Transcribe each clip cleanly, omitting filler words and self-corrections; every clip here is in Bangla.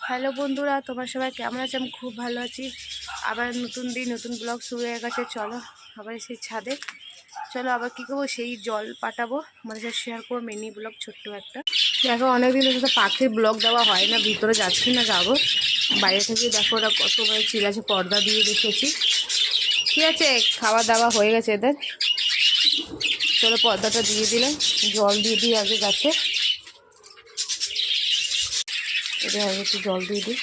হ্যালো বন্ধুরা, তোমার সবাই কেমন আছে? আমি খুব ভালো আছি। আবার নতুন দিন, নতুন ব্লগ শুরু হয়ে গেছে। চলো আবার সেই ছাদে, চলো আবার কী করবো, সেই জল পাঠাবো, মানে শেয়ার করবো মিনি ব্লগ ছোট্ট একটা। দেখো অনেকদিন ধরে পাখির ব্লগ দেওয়া হয় না, ভিতরে যাচ্ছি না, যাবো বাইরে থেকে। দেখো ওরা কত চিল আছে, পর্দা দিয়ে রেখেছি। ঠিক আছে, খাওয়া দাওয়া হয়ে গেছে এদের। চলো পর্দাটা দিয়ে দিলাম, জল দিয়ে দিই আগে গাছে। এদের আগে একটু জল দিয়ে দিই।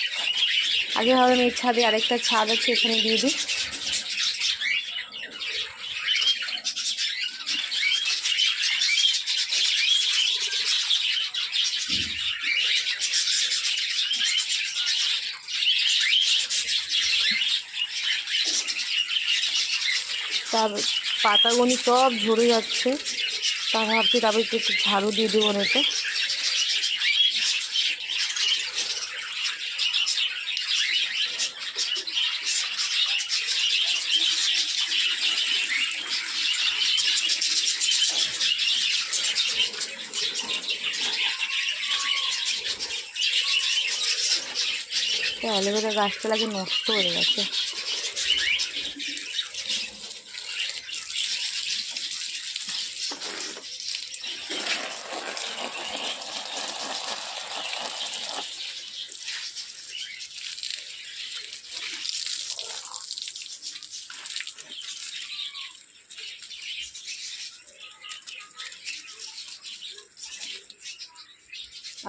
আগে ভাবলাম এই ছাদে আরেকটা ছাদ আছে, এখানে দিয়ে দিই। তার পাতাগুলি সব ঝরে যাচ্ছে, তা ভাবছি তারপর একটু ঝাড়ু দিয়ে দেবো না তো। অ্যালোভেরা গাছটা লাগে নষ্ট হয়ে গেছে।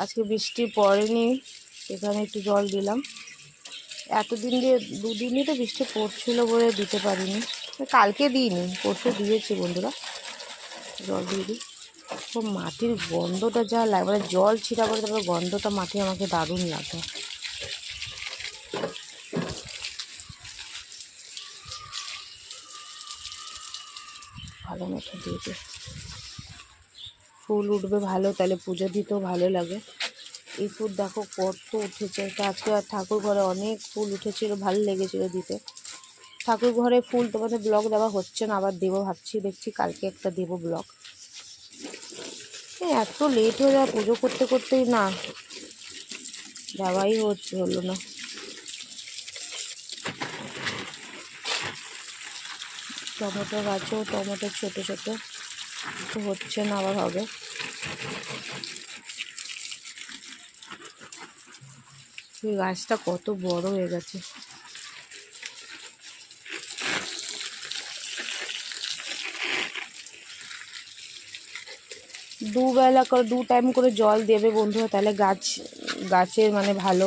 আজকে বৃষ্টি পড়েনি, এখানে একটু জল দিলাম। এতদিন দিয়ে দুদিনই তো বৃষ্টি পড়ছিল বলে দিতে পারিনি, কালকে দিইনি, পরশু দিয়েছি বন্ধুরা। জল দিয়ে দিই। তো মাটির গন্ধটা যা লাগে, মানে জল ছিটা করে তারপরে গন্ধটা মাটি আমাকে দারুণ লাগে। ভালো মতো দিয়ে দিই, ফুল উঠবে ভালো, তাহলে পুজো দিতেও ভালো লাগে। এই ফুল দেখো কত উঠেছে, তা আজকে আর ঠাকুর ঘরে অনেক ফুল উঠেছিল, ভালো লেগেছিলো দিতে। ঠাকুর ঘরে ফুল তোমাদের ব্লগ দেওয়া হচ্ছে না, আবার দেবো ভাবছি, দেখছি কালকে একটা দেবো ব্লগ। এত লেট হয়ে যায় পুজো করতে করতেই, না দেওয়াই হলো না। টমেটো গাছও, টমেটো ছোটো ছোটো তো হচ্ছে না, আবার হবে। এই গাছটা কত বড় হয়ে গেছে। দুবেলা করে 2 টাইম করে জল দেবে বন্ধুরা, তাহলে গাছের মানে ভালো